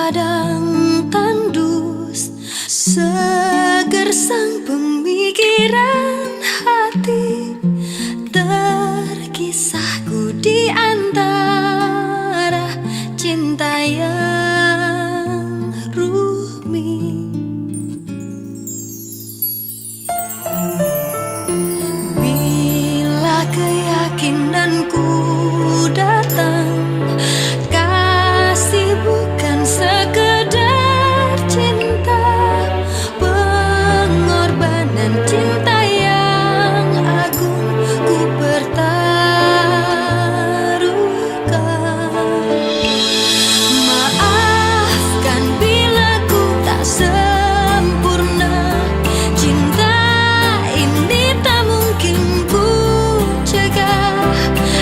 padang tandus, seger sang pemikiran hati, terkisahku di antara cinta yang rumit. Bila keyakinanku datang, kasih bukan sekedar cinta, pengorbanan cinta yang agung ku pertaruhkan. Maafkan bila ku tak sempurna, cinta ini tak mungkin ku cegah.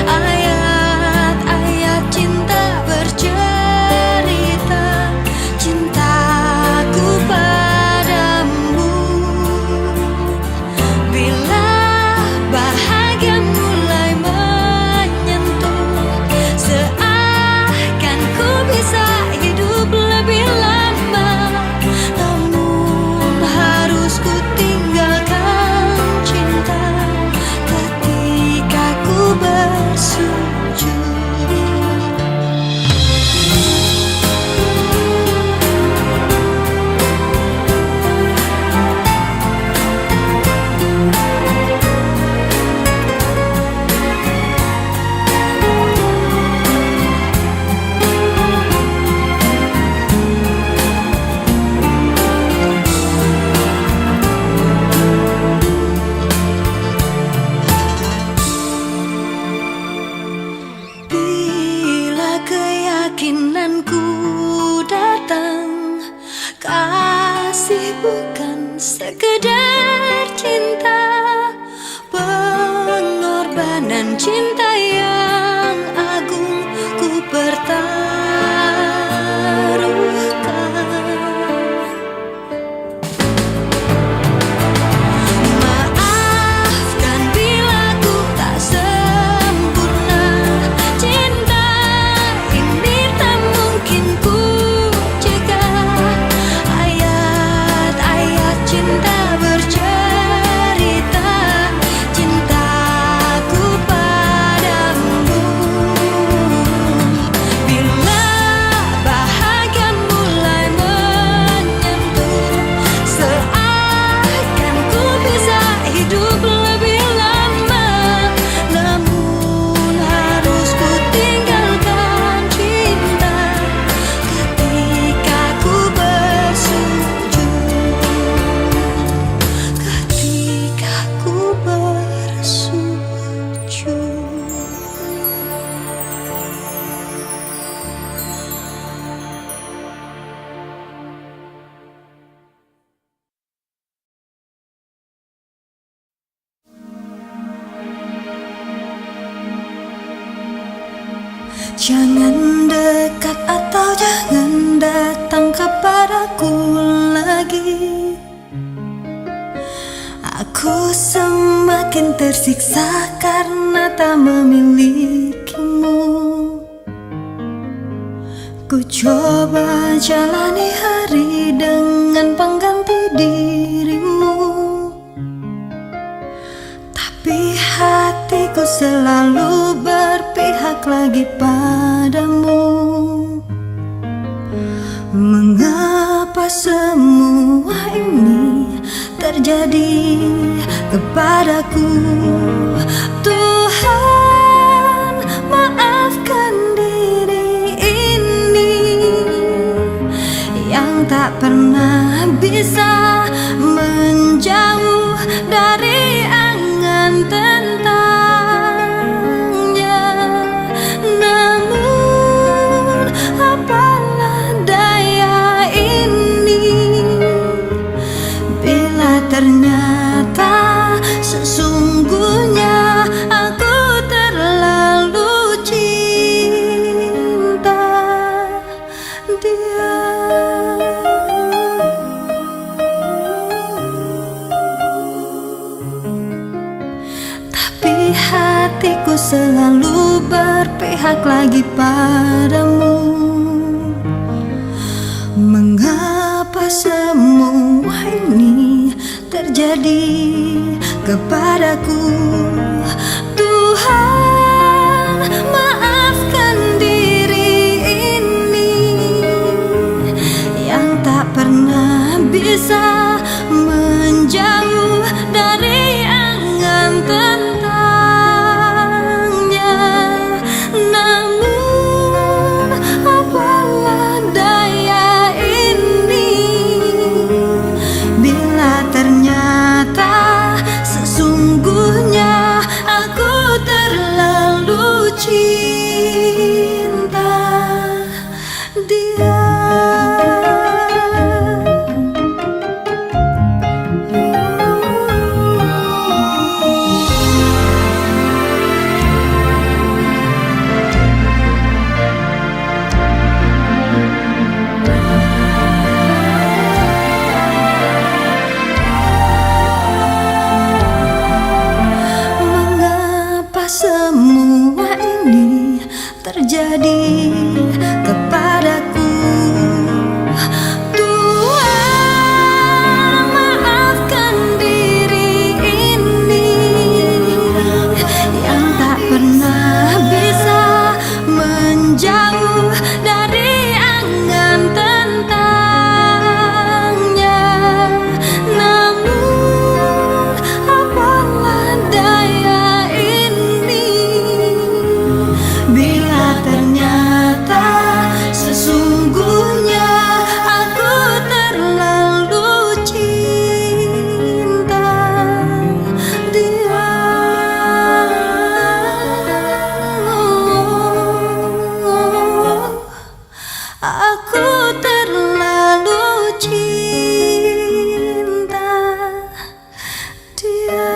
Ayat-ayat cinta bercerita cintaku padamu. Bila bahagia mulai menyentuh, seakan ku bisa hidup lebih lama, namun harus ku tinggalkan cinta ketika ku bersujud. Bila keyakinanku datang, kasih bukan sekedar cinta, pengorbanan cinta yang agung ku pertaruhkan. Maafkan bila ku tak sempurna, cinta ini tak mungkin ku cegah. Ayat-ayat cinta bercerita cintaku padamu. Bila bahagia mulai menyentuh, seakan ku bisa hidup lebih lama, namun harus ku tinggalkan cinta ketika ku bersujud. Ketika ku bersujud. Jangan dekat atau jangan datang kepadaku lagi. Aku semakin tersiksa karena tak memilikimu. Ku coba jalani hari dengan pengganti dirimu, tapi hatiku selalu berpihak lagi padamu. Mengapa semua ini terjadi kepadaku? Tuhan, maafkan diri ini yang tak pernah bisa menjauh dari angan tentangnya. Namun apalah daya ini bila ternyata sesungguhnya aku terlalu cinta dia. Tapi hatiku selalu berpihak lagi padamu. Mengapa semua ini terjadi kepadaku? Tuhan, maafkan diri ini yang tak pernah bisa menjauh dari angan tentangnya. Namun apalah daya ini bila ternyata sesungguhnya aku terlalu cinta dia. Mengapa semua ini terjadi kepadaku? Tuhan, maafkan diri ini yang tak pernah bisa menjauh dari angan tentangnya. Namun apalah daya ini bila ternyata sesungguhnya aku terlalu cinta dia. Aku terlalu cinta dia.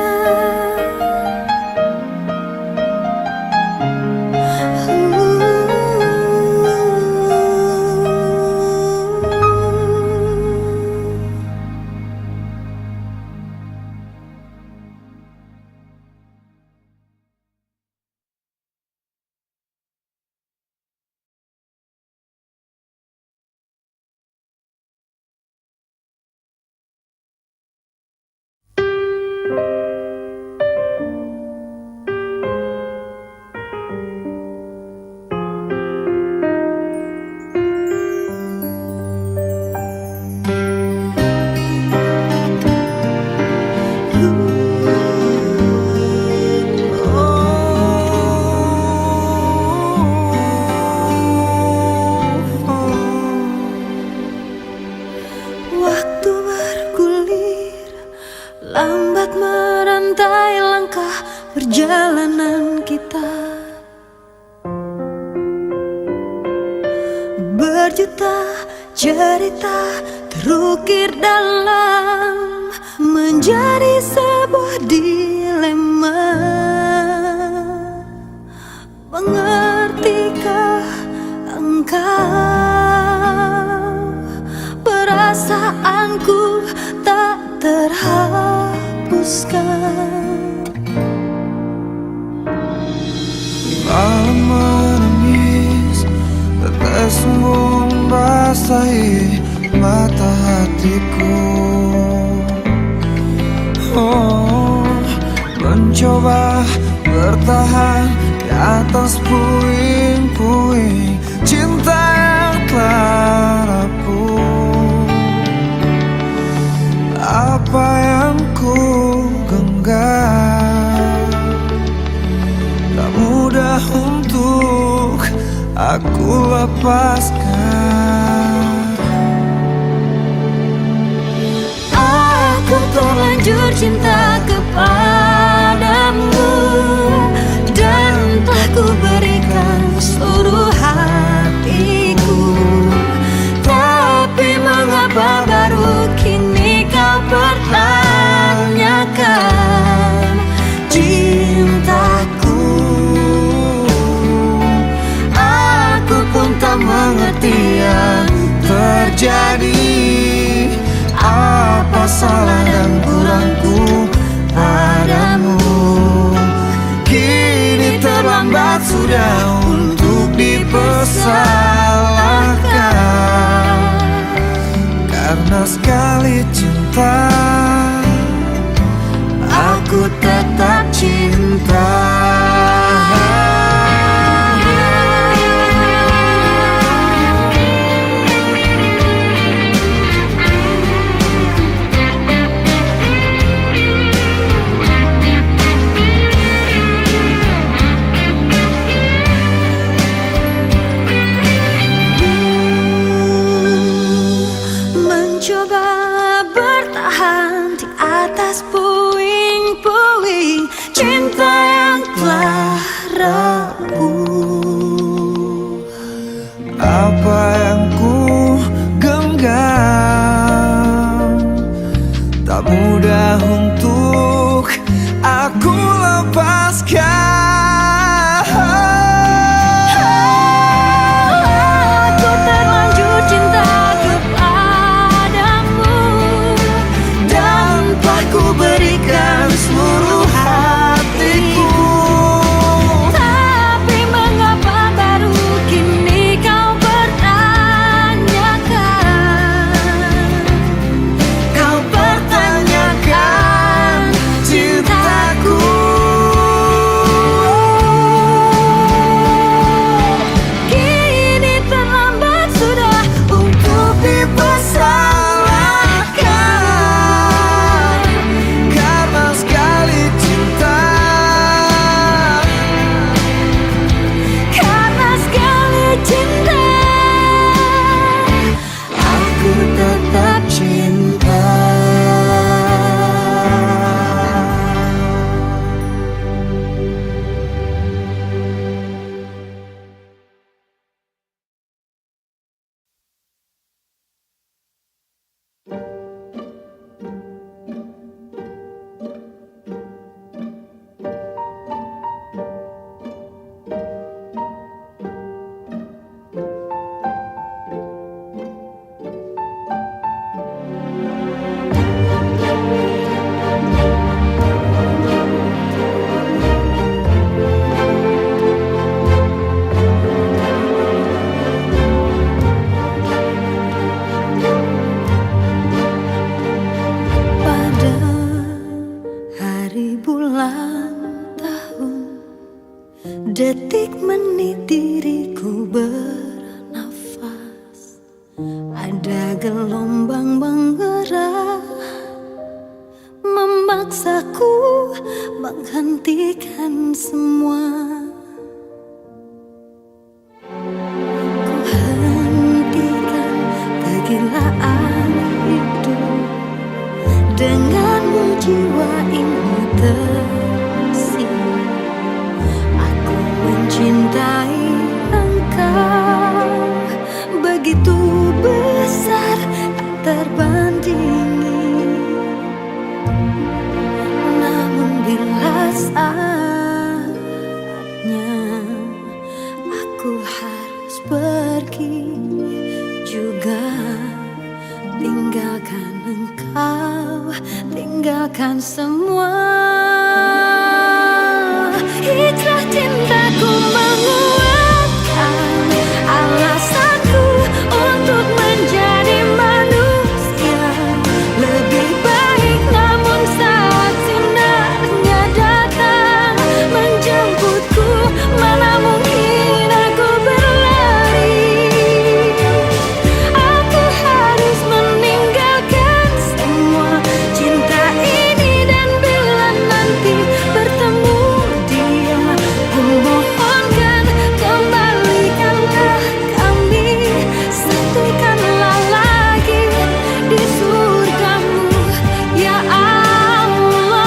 Waktu bergulir, lambat merantai langkah perjalanan kita. Berjuta cerita terukir dalam menjadi sebuah dilema. Mengertikah engkau? Perasaanku tak terhapuskan. Malam menangis, tetesmu membasahi mata hatiku. Oh, mencoba bertahan di atas puing-puing cinta yang telah rapuh. Apa yang ku genggam tak mudah untuk aku lepaskan. Aku terlanjur cinta kepadamu dan telah ku berikan seluruh hatiku. Tapi mengapa baru kini kau pertanyakan cintaku? Aku pun tak mengerti yang terjadi. Apa salah dan kurangku atas puing-puing cinta yang telah rapuh. Apa yang ku genggam tak mudah untuk aku lepaskan. Aku terlanjur cinta kepadamu dan Tanpa ku berikan seluruh hatiku. tapi mengapa baru kini kau pertanyakan? Kau pertanyakan cintaku. Kini terlambat sudah untuk Dipersalahkan karena sekali cinta. karena sekali cinta Aku tetap cinta. pada hari bulan tahun detik menit diriku bernafas, ada gelombang menggerak memaksaku menghentikan semua. Ku hentikan kegilaan hidup, denganmu jiwa ini tersirat. Aku mencintai engkau begitu besar tak terbandingi. Namun bila saatnya aku harus pergi juga, tinggalkan engkau, tinggalkan semua. Hijrah cintaku menguatkan alasanku untuk menjadi manusia lebih baik. Namun saat sinarnya datang menjemputku, mana mungkin aku berlari. Aku harus meninggalkan semua cinta ini, dan bila nanti bertemu dia, ku mohonkan kembalikanlah kami, satukanlah lagi di surgamu, ya Allah.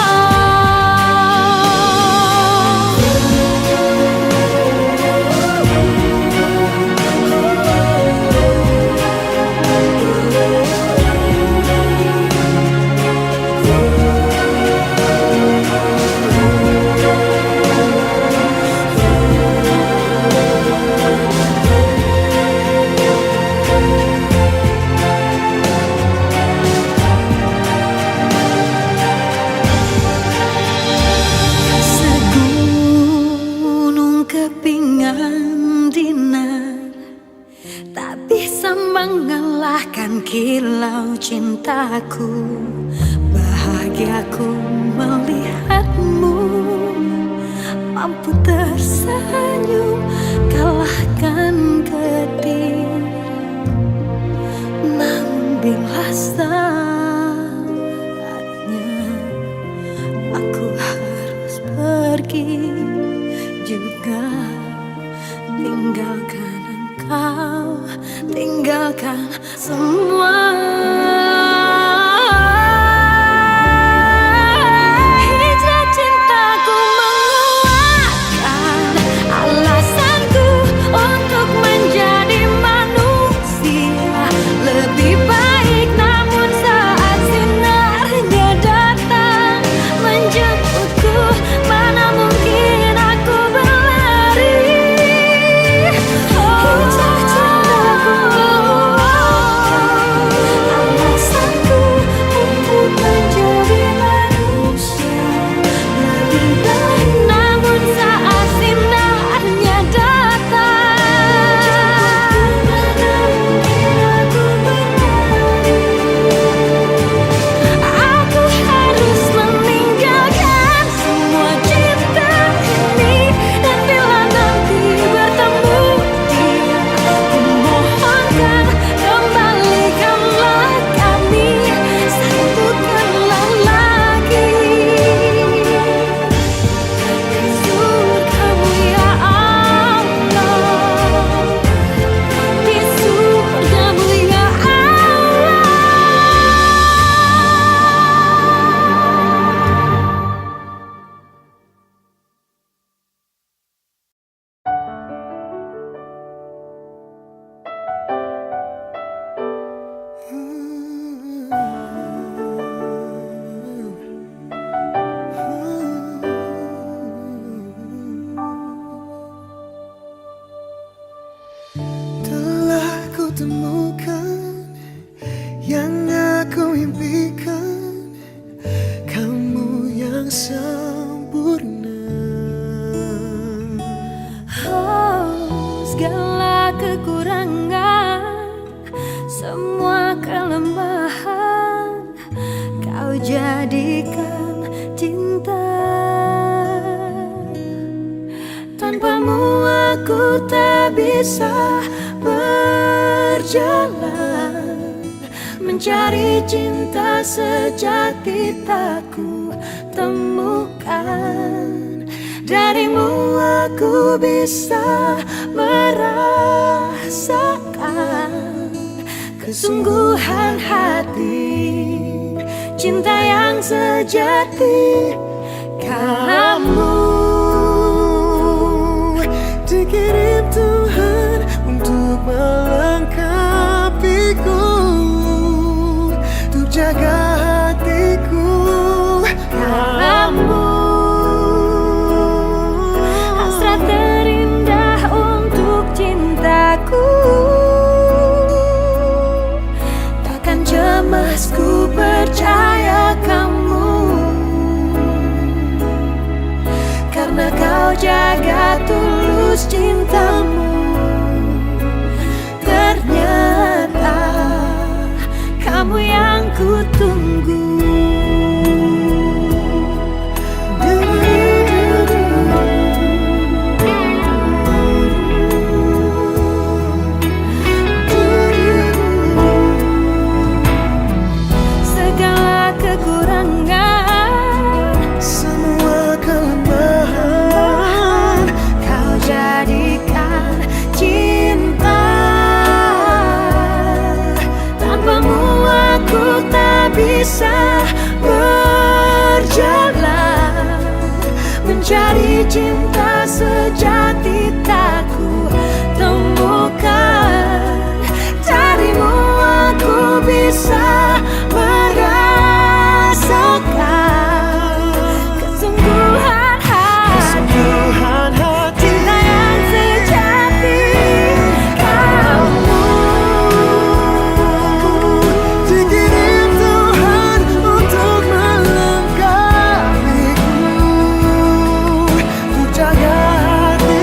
Segunung kepingan dinar tak bisa mengalahkan kilau cintaku. Bahagiaku melihatmu mampu tersenyum kalahkan kediri. Namun bila saatnya aku harus pergi juga, tinggalkan engkau, tinggalkan semua. yang sempurna. Oh, segala kekurangan, semua kelemahan Kau jadikan cinta. Tanpamu aku tak bisa berjalan, mencari cinta sejati tak ku temukan. Darimu aku bisa merasakan kesungguhan hati, cinta yang sejati. Kamu dikirim Tuhan untuk melengkapiku, untuk jaga hatiku. Kamu hasrat terindah untuk cintaku. Takkan cemas, ku percaya kamu, karena kau jaga tulus cintamu. Ternyata kamu yang ku tunggu. Segala kekurangan, Semua kelemahan Kau jadikan cinta. Tanpamu aku tak bisa berjalan, mencari cinta sejati tak ku temukan. Darimu aku bisa merasakan kesungguhan hati, Tuhan hati. cinta yang sejati. Kamu Dikirim Tuhan untuk melengkapiku, untuk jaga hatiku.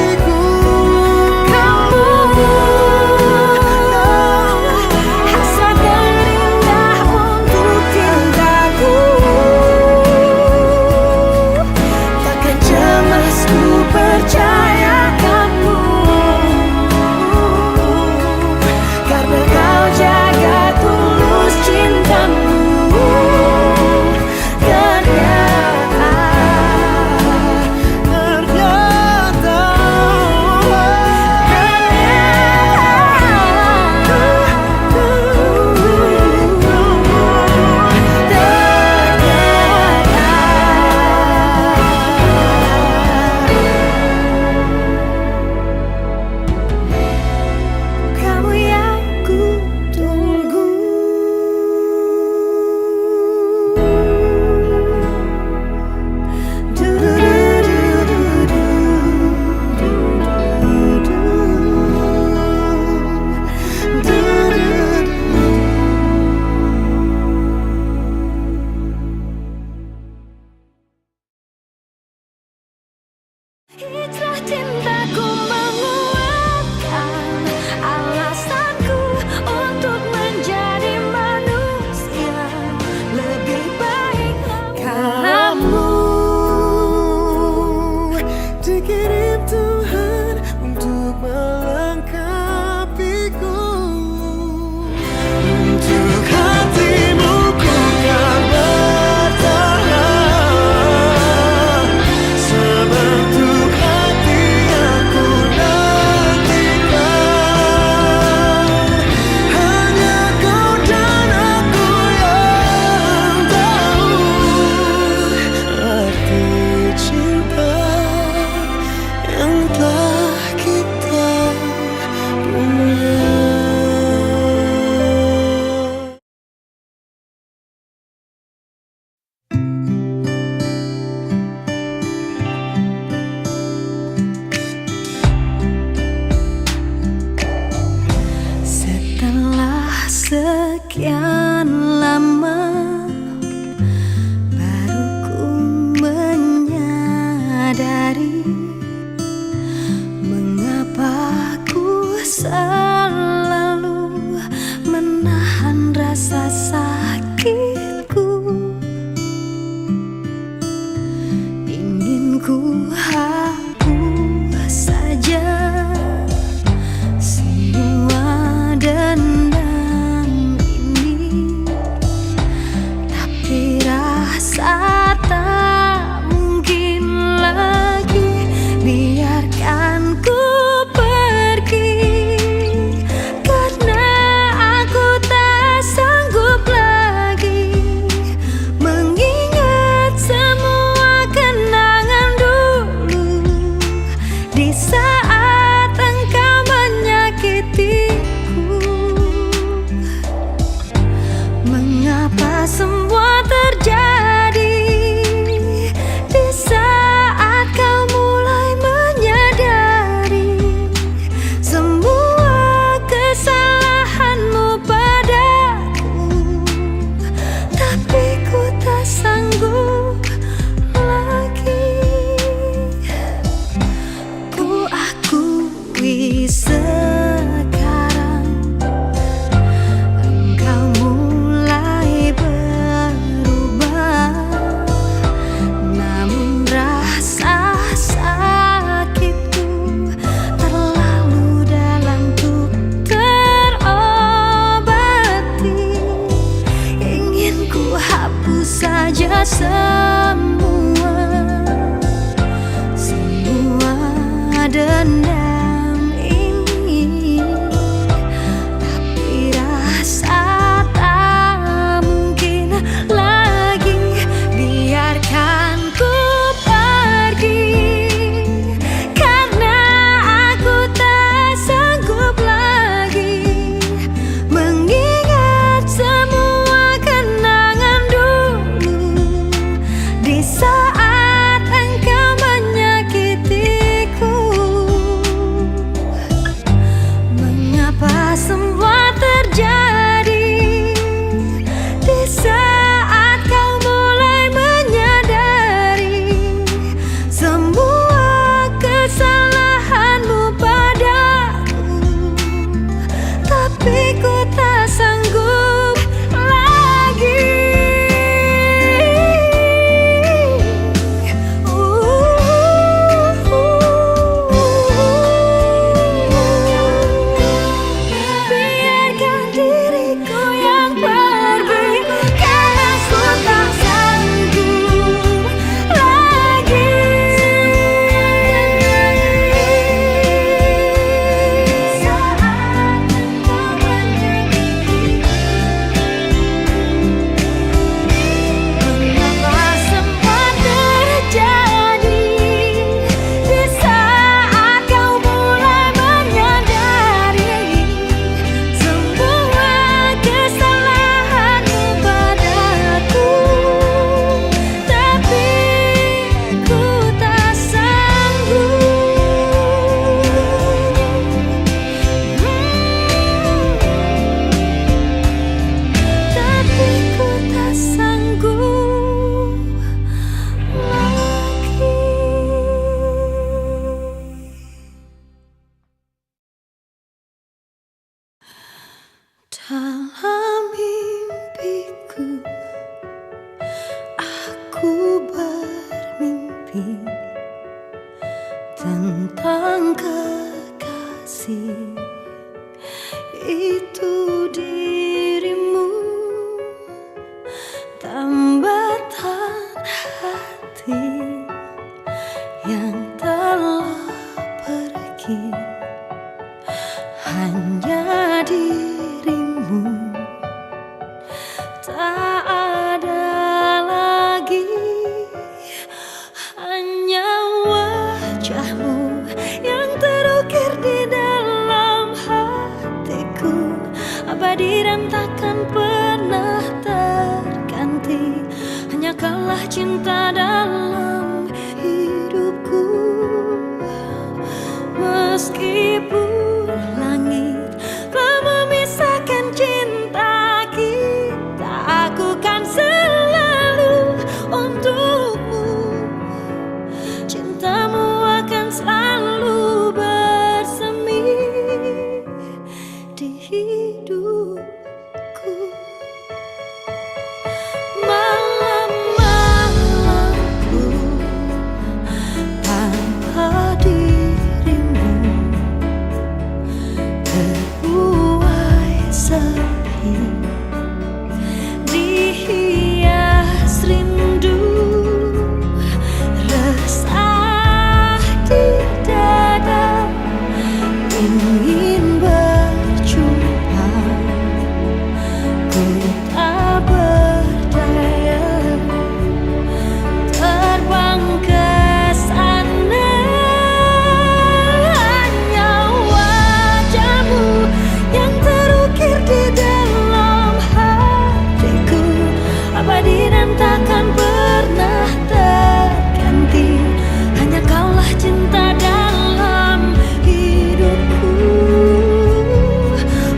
semua dendam ini, tapi rasa tak mungkin lagi biarkan ku pergi, karena aku tak sanggup lagi mengingat semua kenangan dulu di saat engkau menyakitiku. Mengapa semua terjadi di saat kau mulai menyadari semua kesalahanmu padaku, tapi ku tak sanggup lagi. Biarkan diriku yang pergi, karena ku tak sanggup lagi. Saat engkau menyakitiku, mengapa semua terjadi di saat kau mulai menyadari semua kesalahanmu padaku, tapi ku tak sanggup. Tapi ku tak sanggup lagi. Dalam mimpiku, aku bermimpi tentang kekasih itu, dirimu tambatan hati yang telah pergi. Hanya dirimu, tak ada lagi. Hanya wajahmu yang terukir di dalam hatiku, abadi dan takkan pernah terganti. Hanya kaulah cinta dalam hidupku. Meskipun langit telah memisahkan cinta kita, aku kan selalu untukmu. Cintamu akan selalu bersemi di hidupku. Malam-malamku tanpa dirimu terbuai sepi, dihias rindu, resah di dada, ingin berjumpa, ku tak berdaya terbang ke sana. Hanya wajahmu yang terukir di dalam hatiku, abadi dan takkan pernah terganti. Hanya kaulah cinta dalam hidupku.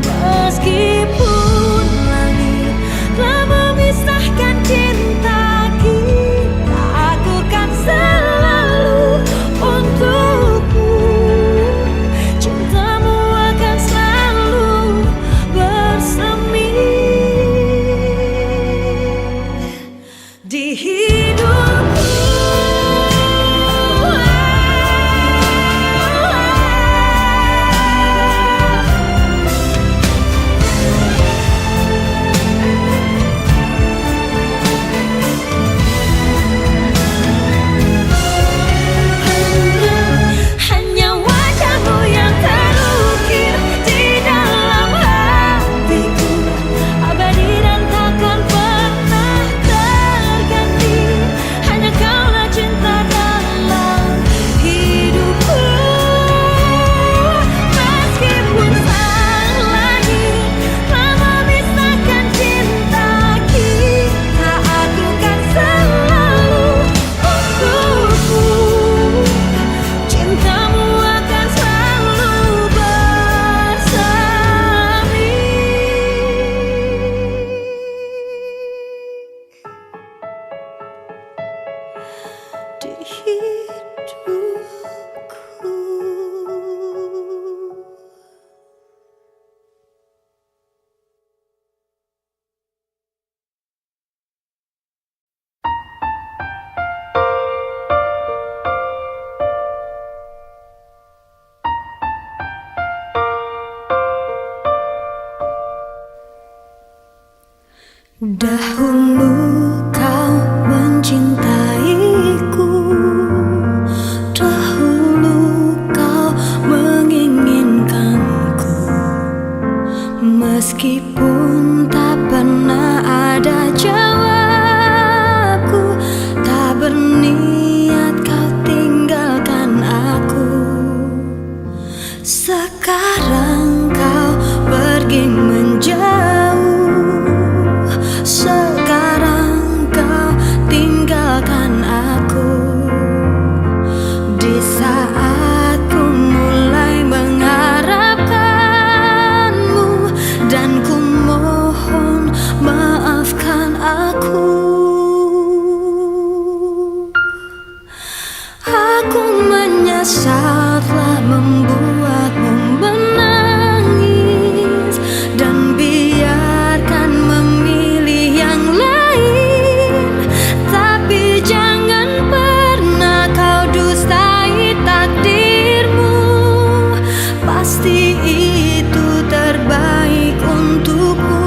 Meskipun langit telah memisahkan cinta kita, aku kan selalu untukmu. Cintamu akan selalu bersemi di hidupku. hidupku. Dahulu kau mencintaiku, dahulu kau menginginkanku, meskipun tak pernah ada jawabku, tak berniat kau tinggalkan aku. Sekarang kau pergi menjauh, sekarang kau tinggalkan aku. Di saat ku mulai mengharapkanmu, dan ku mohon maafkan aku. Aku menyesal telah membuatmu menangis, dan biarkan memilih yang lain. Tapi jangan pernah kau dustai takdirmu, pasti itu terbaik untukmu.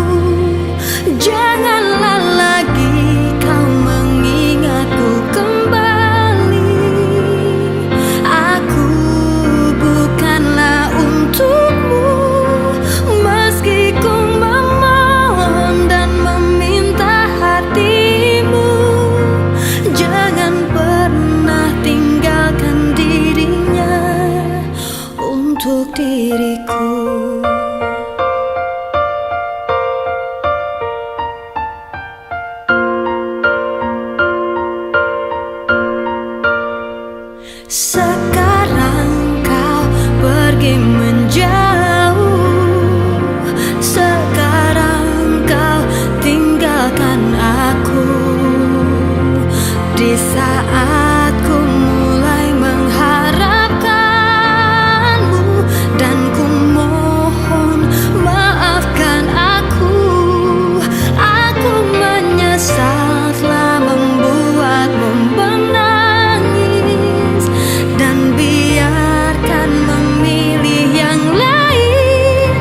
Janganlah lagi kau mengingatku kembali. Aku bukanlah untukmu, meski ku memohon dan meminta hatimu. Jangan pernah tinggalkan dirinya untuk diriku. Sekarang kau pergi menjauh, sekarang kau tinggalkan aku. Di saat ku mulai mengharapkanmu, dan ku mohon maafkan aku. Aku menyesal telah membuatmu menangis, dan biarkan memilih yang lain.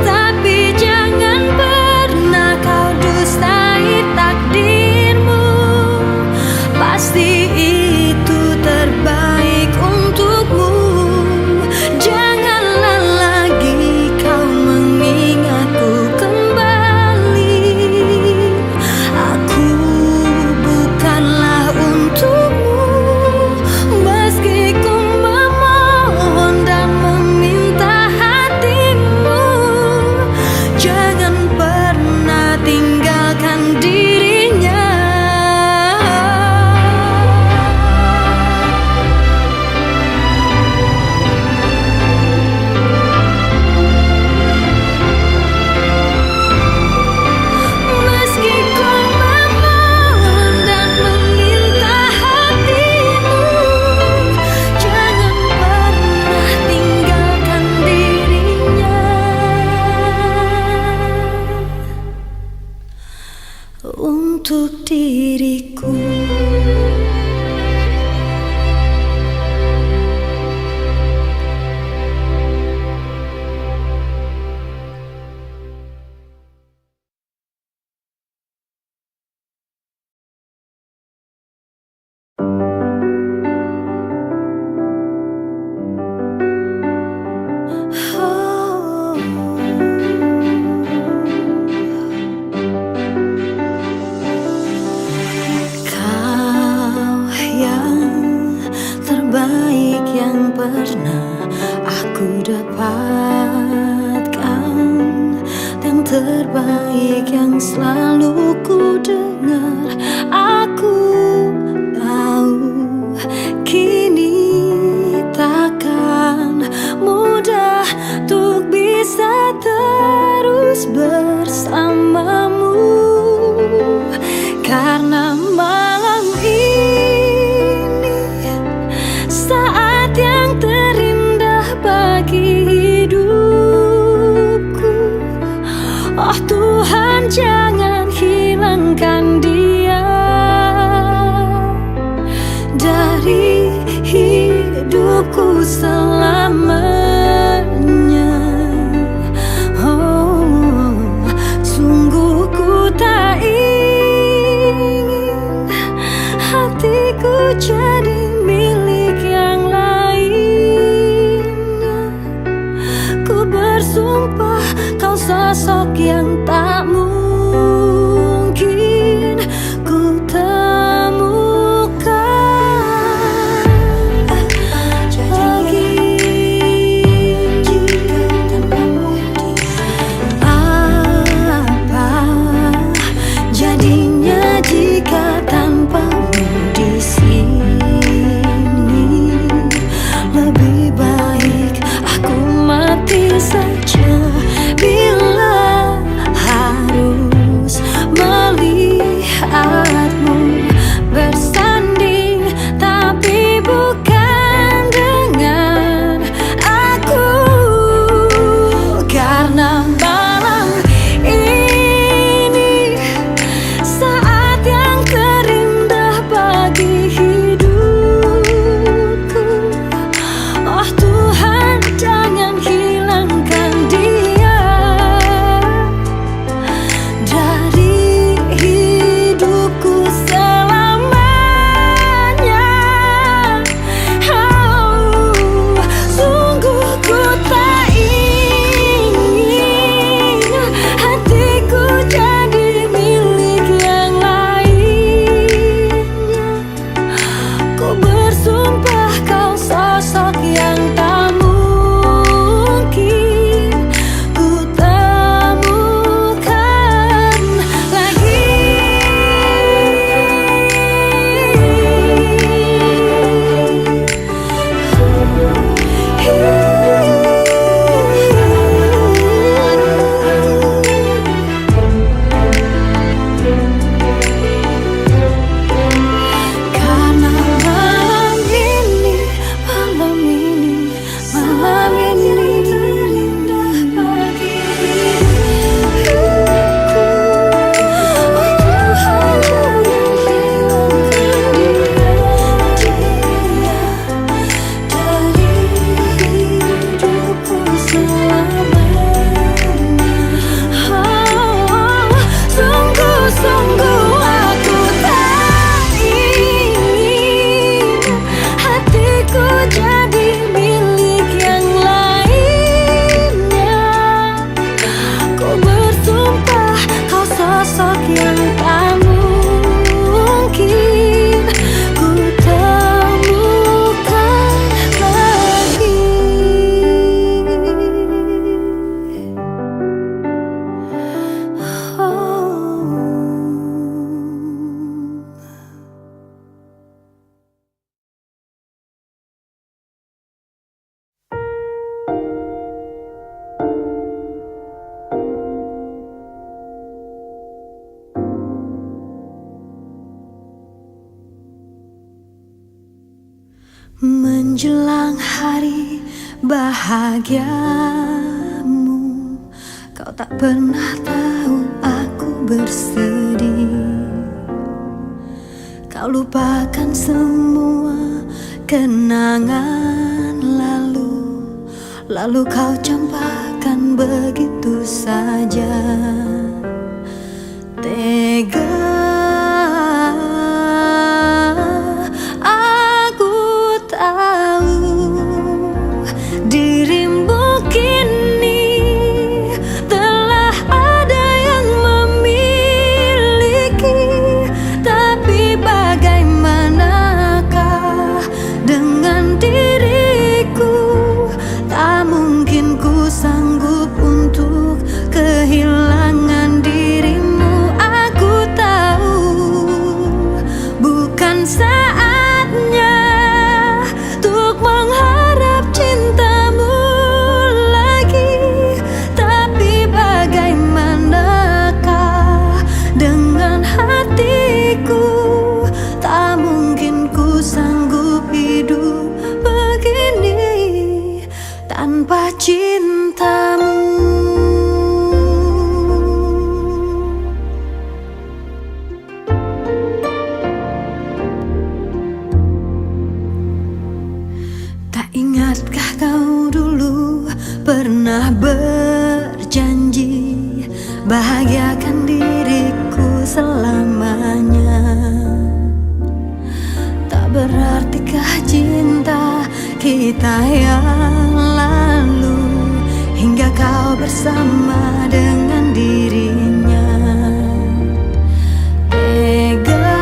Tapi jangan pernah kau dustai takdirmu, pasti itu terbaik untukmu. Janganlah lagi kau mengingatku kembali. Aku bukanlah untukmu, meski ku memohon dan meminta hatimu. Jangan pernah tinggalkan dirinya. Meski ku memohon dan meminta hatimu, jangan pernah tinggalkan dirinya untuk diriku. Kau yang terbaik yang pernah aku dapatkan, yang terbaik yang selalu ku dengar. Aku tahu kini takkan mudah untuk bisa terus bersamamu, karena malam ini hidupku selamanya. Oh, sungguh ku tak ingin hatiku jadi milik yang lainnya. Ku bersumpah kau sosok yang tak mungkin ku temukan lagi. Apa jadinya jika tanpamu di sini? Lebih baik aku mati saja bila harus melihatmu bersanding, tapi bukan dengan aku. Karena malam ini saat yang terindah bagi hidupku. Oh Tuhan, jangan hilangkan dia dari hidupku selamanya. Oh, sungguh ku tak ingin hatiku jadi milik yang lainnya. Ku bersumpah kau sosok yang tak mungkin ku temukan lagi. Karena malam ini terindah bagi hidupku. Oh Tuhan, jangan hilangkan dia dari hidupku selamanya. Oh, sungguh-sungguh aku tak ingin hatiku jadi milik yang lainnya. Ku bersumpah kau sosok yang tak mungkin ku temukan lagi. Menjelang hari bahagiamu, kau tak pernah tahu aku bersedih. Kau lupakan semua kenangan lalu kau campakkan begitu saja. Tega aku tahu dirimu kini telah ada yang memiliki. Tapi bagaimanakah dengan diriku? Tak mungkin ku sanggup untuk kehilangan dirimu. Aku tahu bukan saatnya untuk mengharap cintamu lagi. Tapi bagaimanakah dengan hatiku? Tak mungkin ku sanggup hidup begini tanpa cintamu. Ingatkah kau dulu pernah berjanji bahagiakan diriku selamanya? Tak berartikah cinta kita yang lalu hingga kau bersama dengan dirinya? Tega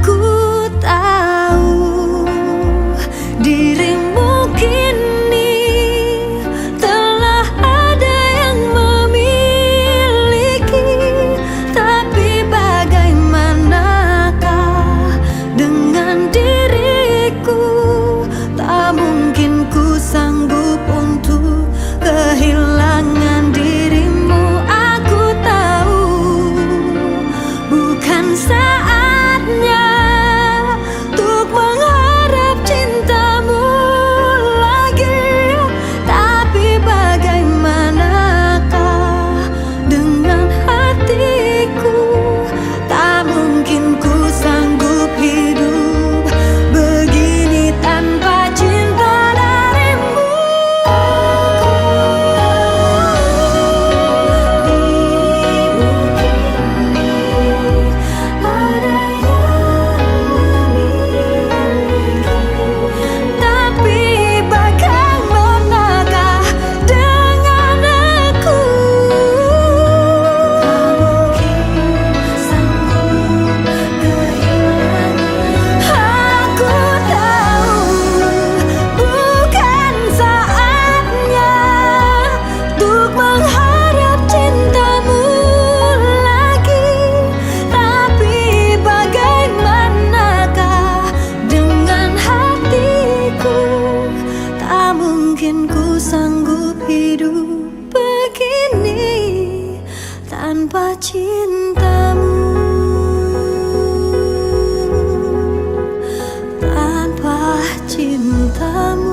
aku tahu dirimu kini telah ada yang memiliki, tapi bagaimanakah dengan diriku? Tak mungkin ku sanggup untuk kehilangan dirimu. Aku tahu bukan saatnya untuk mengharap cintamu lagi, tapi bagaimanakah dengan hatiku? Tak mungkin ku sanggup hidup begini tanpa cinta darimu. Dirimu kini ada yang memiliki, tapi bagaimanakah dengan aku? Tak mungkin sanggup kehilangan. Aku tahu bukan saatnya untuk mengharap cintamu lagi, tapi bagaimanakah dengan hatiku? Tak mungkin ku sanggup hidup begini tanpa cintamu, tanpa cintamu.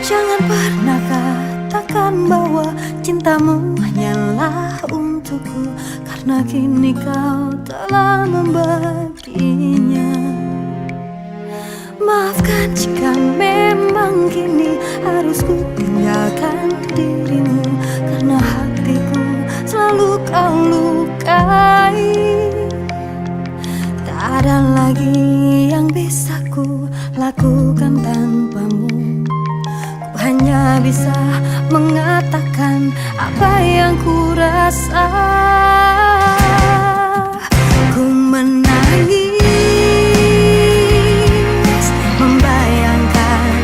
Jangan pernah katakan bahwa cintamu hanyalah untukku, karena kini kau telah membaginya. Maafkan jika memang kini harus ku tinggalkan dirimu, karena hatiku selalu kau lukai. Tak ada lagi yang bisa ku lakukan tanpamu. Hanya bisa mengatakan apa yang ku rasa. Ku menangis membayangkan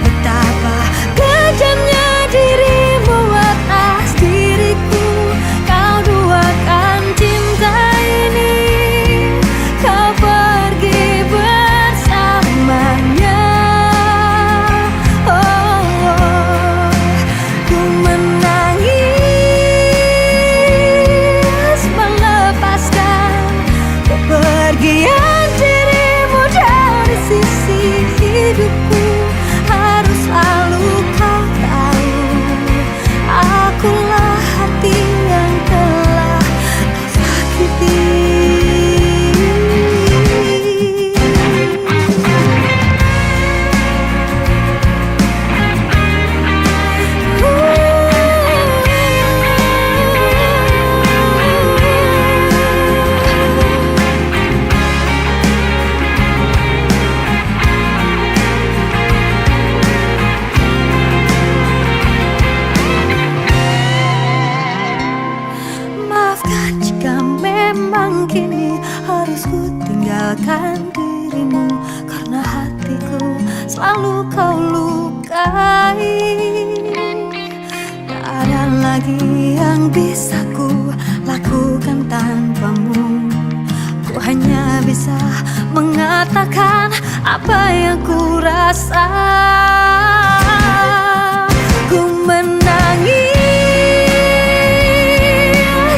betapa kejamnya dirimu atas diriku. Kau duakan cinta ini, kau pergi bersamanya. Ku menangis melepaskan kepergian dirimu dari sisi hidupku. Harus selalu kau tahu, akulah hati yang telah kau sakiti. Maafkan jika memang kini harus ku tinggalkan dirimu, karena hatiku selalu kau lukai. lagi yang bisa ku lakukan tanpamu. Ku hanya bisa mengatakan apa yang ku rasa. Ku menangis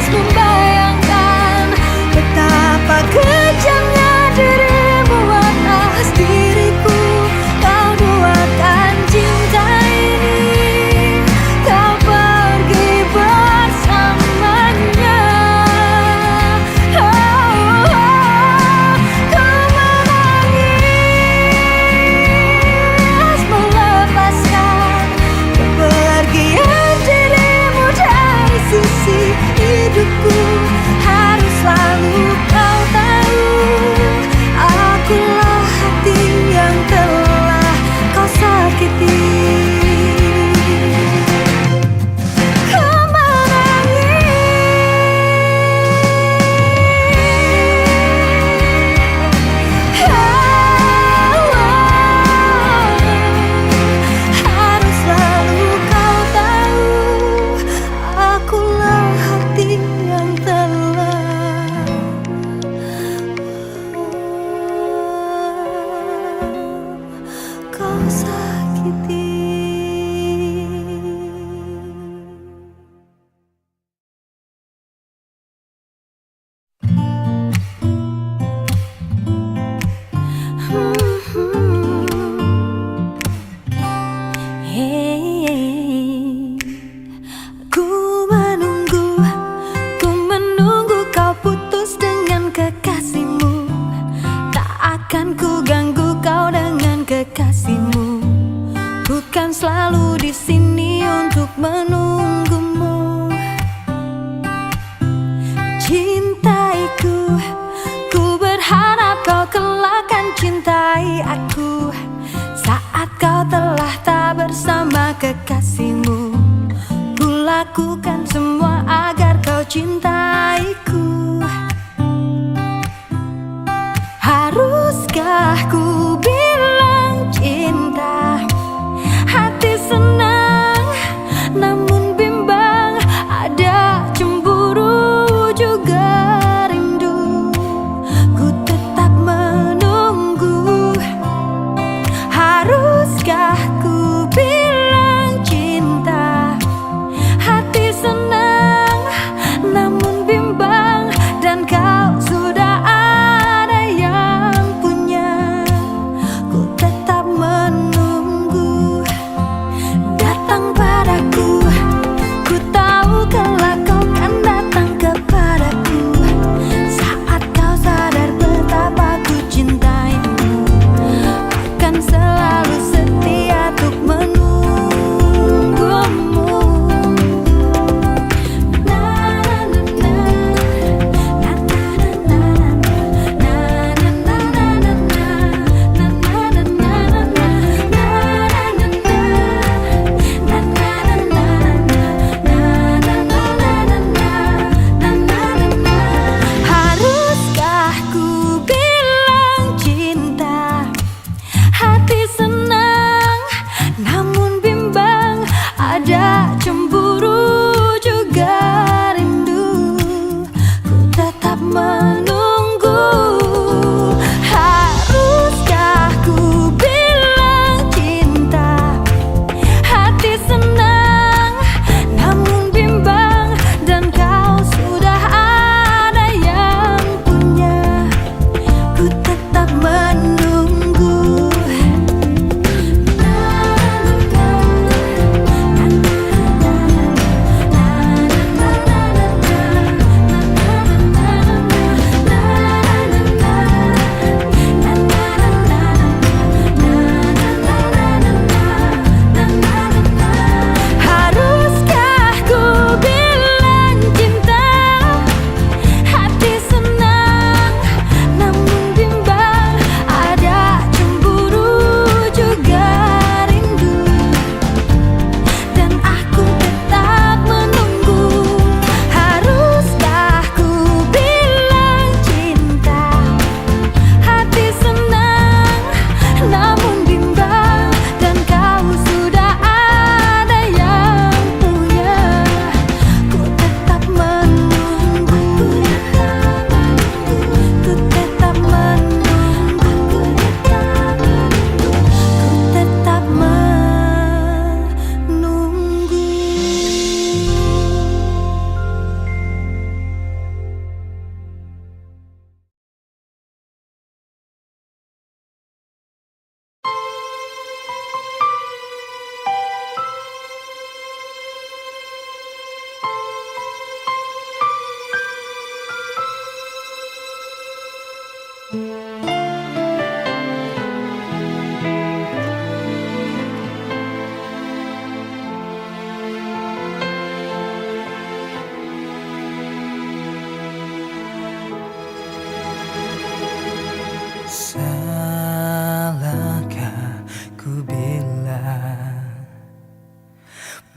membayangkan betapa kejamnya dirimu atas diriku. Kau duakan cinta ini, kau pergi bersamanya. Oh, oh, ku menangis melepaskan kepergian dirimu dari sisi hidupku. Harus selalu kau tahu, akulah hati yang telah kau sakiti. Ku harus selalu kau tahu, akulah hati yang telah kau sakiti. Ku menunggu kau putus dengan kekasihmu. Tak akan ku ganggu kau dengan kekasihmu. Ku kan selalu di sini untuk menunggumu. Cintaiku, ku berharap kau kelak akan cintai aku. Saat kau telah tak bersama kekasihmu, ku lakukan semua agar kau cintaiku. Haruskah ku bilang cinta? Hati senang, namun bimbang. Ada cemburu juga rindu. Ku tetap menunggu. Haruskah ku bilang cinta? Hati senang, namun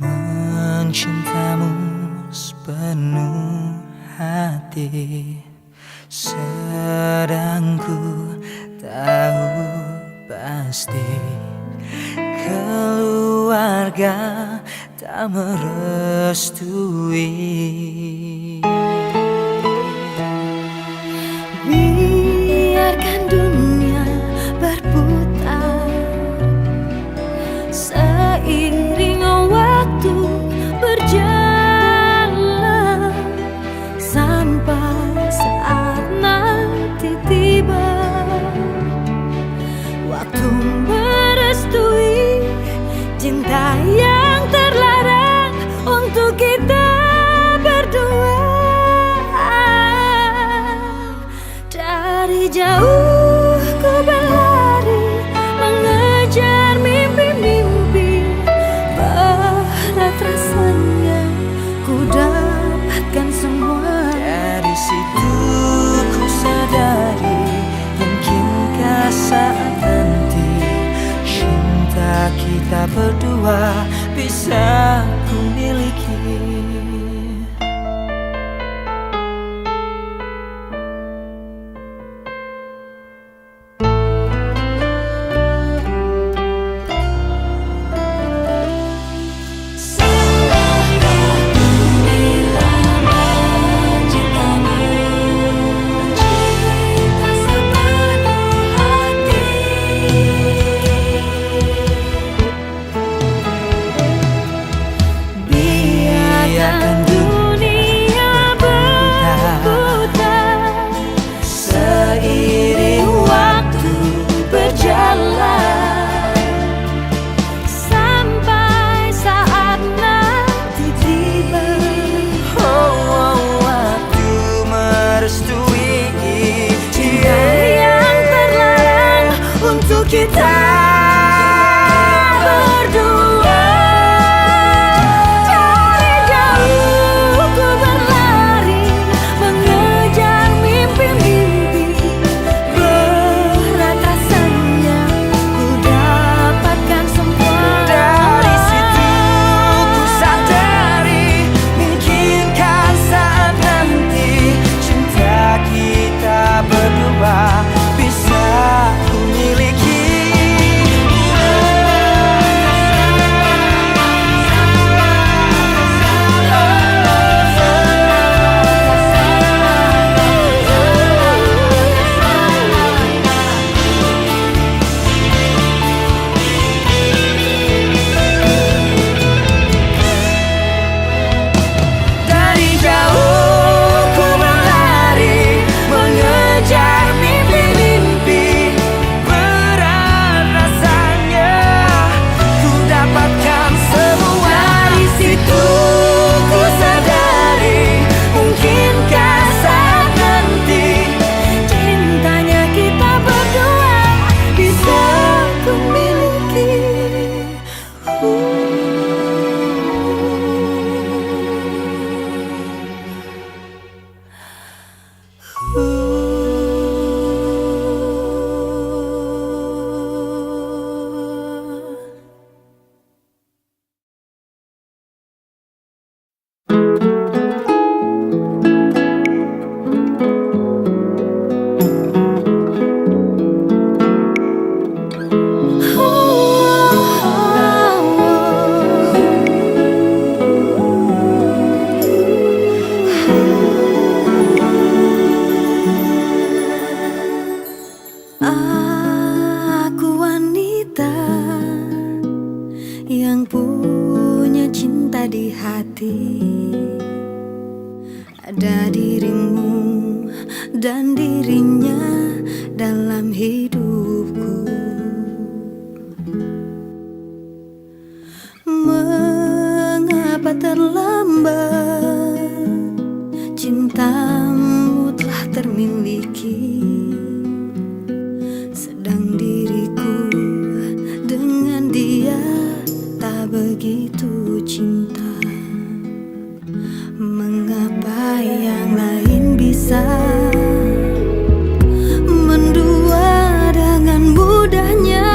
mencintamu sepenuh hati, sedang ku tahu pasti keluarga tak merestui. Biarkan dunia berputar seiring waktu berjalan, sampai saat nanti tiba waktu merestui cinta yang terlarang untuk kita berdua. Dari jauh ku berlari mengejar mimpi-mimpi, berat rasanya ku dapatkan semua. Dari situ ku sadari, mungkinkah saat nanti cinta kita berdua bisa ku miliki. Kita berdua. Dari jauh ku berlari mengejar mimpi-mimpi, berat rasanya ku dapatkan semua. Dari situ ku sadari, mungkinkah saat nanti cinta kita berdua bisa ku miliki. Aku wanita yang punya cinta di hati. Ada dirimu dan dirinya dalam hidupku. Mengapa terlambat cintamu telah termiliki, sedang diriku dengan dia tak begitu cinta. Mengapa yang lain bisa mendua dengan mudahnya,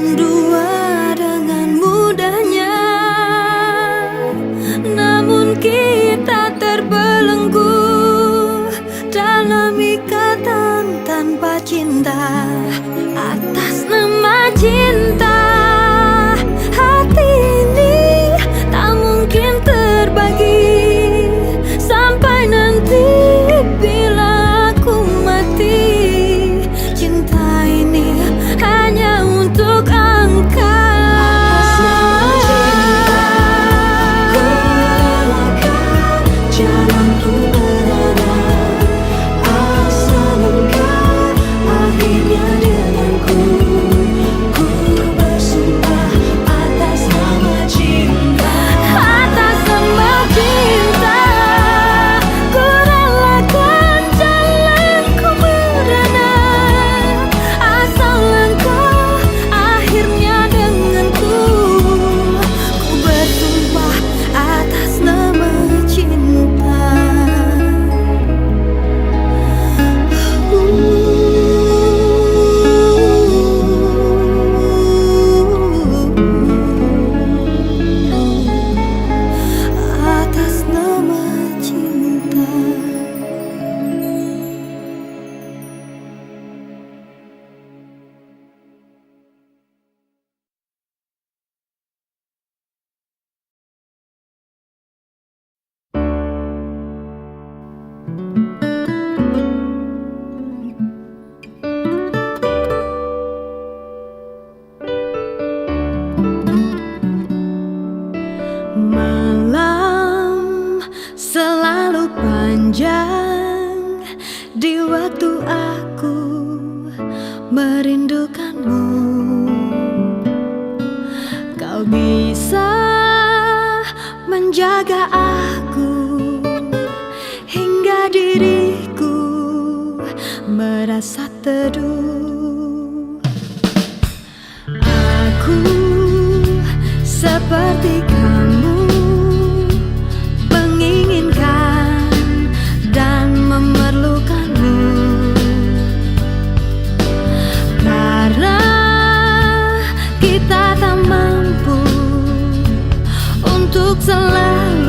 Mendua dengan mudahnya, namun kita terbelenggu dalam ikatan tanpa cinta. Atas nama cinta, hati ini tak mungkin terbagi sampai nanti bila aku mati. Cinta ini hanya untuk engkau. Atas nama cinta, ku relakan jalanku berada. Asal engkau akhirnya denganku. Ku bersumpah atas nama cinta. Atas nama cinta, ku relakan jalanku berada. Asal engkau akhirnya denganku. Ku bersumpah atas nama cinta. Atas nama cinta. Malam selalu panjang di waktu aku merindukanmu. Kau bisa menjaga aku hingga diriku merasa teduh. Aku seperti kamu menginginkan dan memerlukanmu, karena kita tak mampu untuk selalu